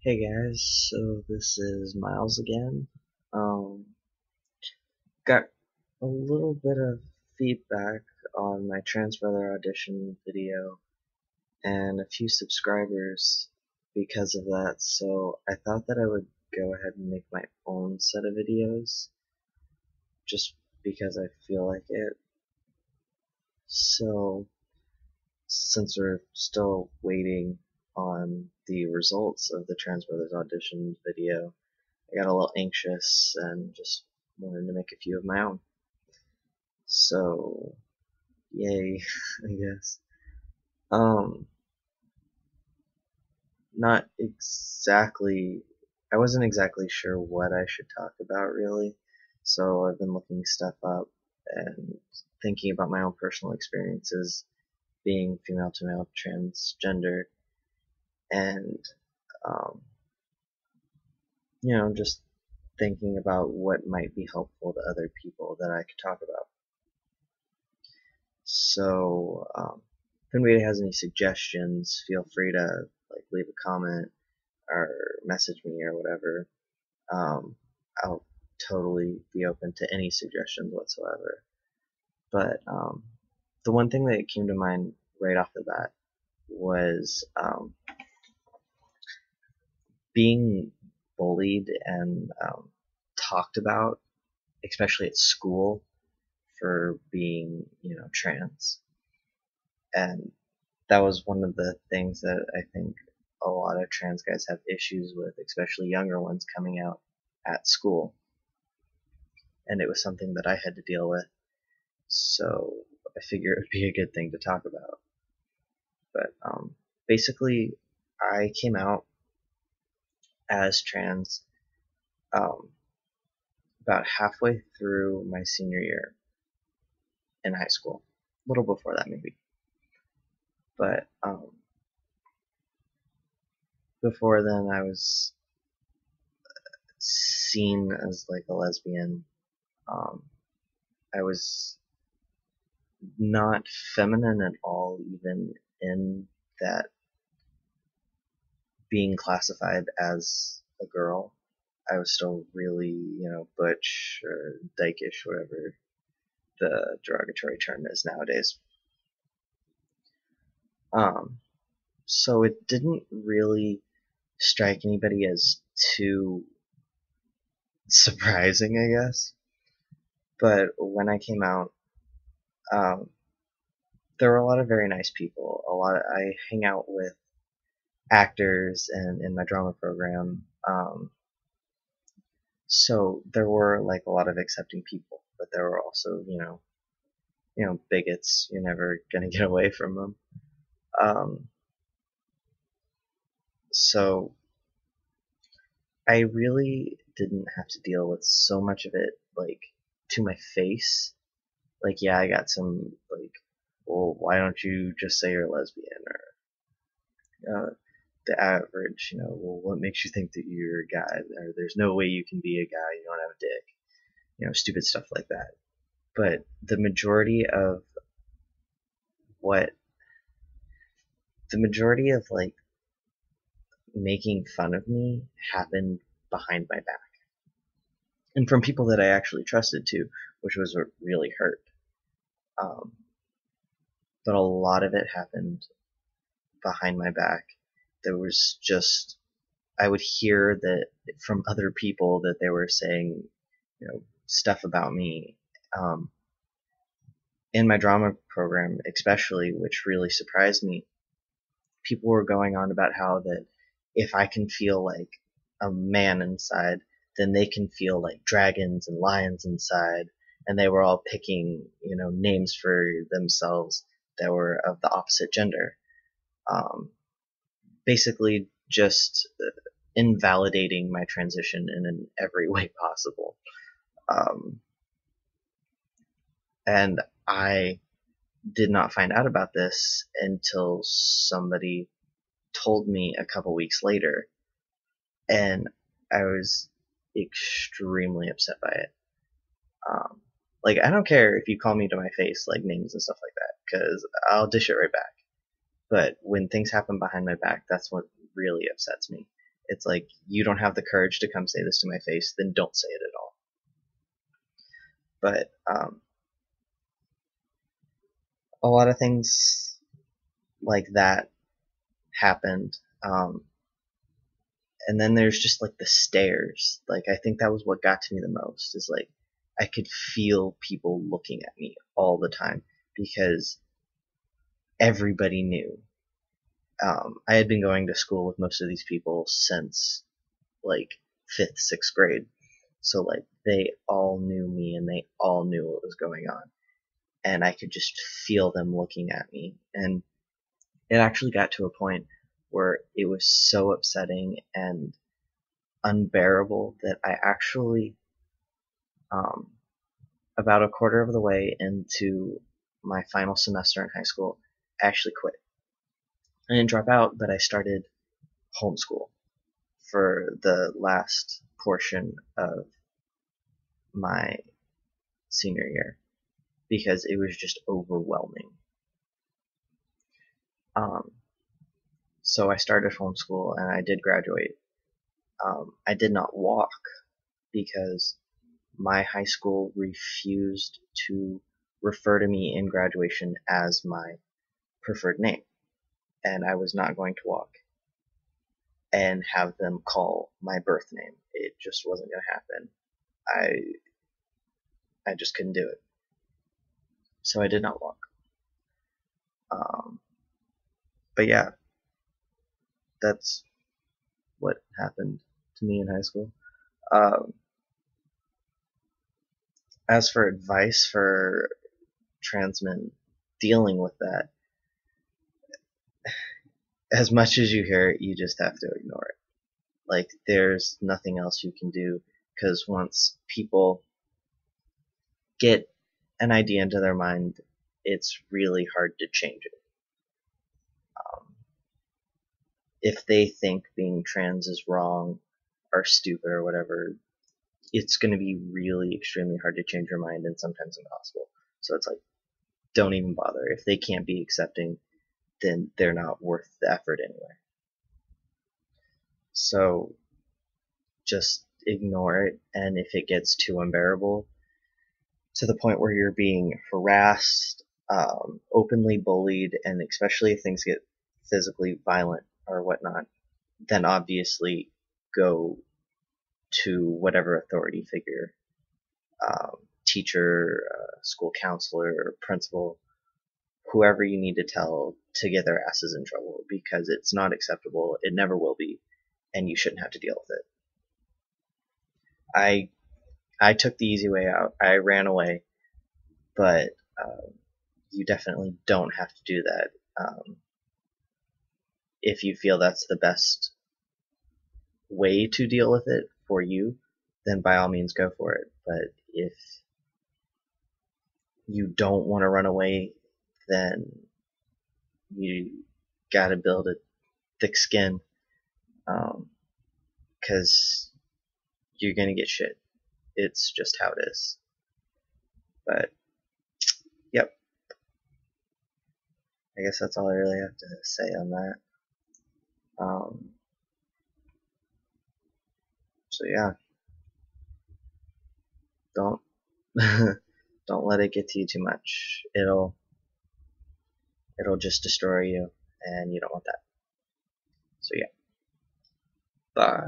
Hey guys, so this is Miles again. Um, got a little bit of feedback on my trans brother audition video and a few subscribers because of that, so I thought that I would go ahead and make my own set of videos just because I feel like it. So, since we're still waiting on the results of the trans brothers audition video, I got a little anxious and just wanted to make a few of my own. So, yay, I guess. Um, not exactly, I wasn't exactly sure what I should talk about really. So I've been looking stuff up and thinking about my own personal experiences being female to male transgender and, um, just thinking about what might be helpful to other people that I could talk about. So, if anybody has any suggestions, feel free to leave a comment or message me or whatever. I'll totally be open to any suggestions whatsoever. But the one thing that came to mind right off the bat was being bullied and talked about, especially at school, for being, trans. And that was one of the things that I think a lot of trans guys have issues with, especially younger ones coming out at school. And it was something that I had to deal with. So I figure it would be a good thing to talk about. But basically, I came out as trans um, about halfway through my senior year in high school. A little before that, maybe. But before then, I was seen as like a lesbian. Um, I was not feminine at all, even in that being classified as a girl. I was still really, butch or dykish, whatever the derogatory term is nowadays. Um, so it didn't really strike anybody as too surprising, I guess. But when I came out, um, there were a lot of very nice people. I hang out with actors and in my drama program. So there were like a lot of accepting people, but there were also, bigots. You're never gonna get away from them. Um, so I really didn't have to deal with so much of it like to my face. Like, yeah, I got some like, well, why don't you just say you're lesbian, or the average, well, what makes you think that you're a guy, or there's no way you can be a guy, you don't have a dick, stupid stuff like that. But what the majority of like making fun of me happened behind my back, and from people that I actually trusted too, which was what really hurt. Um, but a lot of it happened behind my back. There was just, I would hear that from other people that they were saying, stuff about me. In my drama program, especially, which really surprised me, people were going on about how that if I can feel like a man inside, then they can feel like dragons and lions inside. And they were all picking, names for themselves that were of the opposite gender. Um, Basically, just invalidating my transition in every way possible. Um, and I did not find out about this until somebody told me a couple weeks later, and I was extremely upset by it. Um, like, I don't care if you call me to my face, like names and stuff like that, because I'll dish it right back. But when things happen behind my back, that's what really upsets me. It's like, you don't have the courage to come say this to my face, then don't say it at all. But a lot of things like that happened. And then there's just like the stares. Like, I think that was what got to me the most, is like, I could feel people looking at me all the time because everybody knew. I had been going to school with most of these people since like 5th, 6th grade. So like, they all knew me and they all knew what was going on. And I could just feel them looking at me. And it actually got to a point where it was so upsetting and unbearable that I actually, about a quarter of the way into my final semester in high school, I actually quit. I didn't drop out, but I started homeschool for the last portion of my senior year because it was just overwhelming. So I started homeschool and I did graduate. I did not walk because my high school refused to refer to me in graduation as my preferred name, and I was not going to walk and have them call my birth name. It just wasn't going to happen. I just couldn't do it. So I did not walk. But yeah, that's what happened to me in high school. As for advice for trans men dealing with that, as much as you hear it, you just have to ignore it. Like, there's nothing else you can do, because once people get an idea into their mind, it's really hard to change it. If they think being trans is wrong or stupid or whatever, it's going to be really extremely hard to change your mind, and sometimes impossible. So it's like, don't even bother. If they can't be accepting, then they're not worth the effort anyway. So just ignore it, and if it gets too unbearable to the point where you're being harassed, openly bullied, and especially if things get physically violent or whatnot, then obviously go to whatever authority figure, teacher, school counselor, principal, whoever you need to tell to get their asses in trouble, because it's not acceptable. It never will be, and you shouldn't have to deal with it. I took the easy way out. I ran away, but you definitely don't have to do that. If you feel that's the best way to deal with it for you, then by all means go for it. But if you don't want to run away, then you gotta build a thick skin, because you're gonna get shit. It's just how it is. But yep, I guess that's all I really have to say on that. So yeah, don't don't let it get to you too much. It'll just destroy you, and you don't want that. So yeah, bye.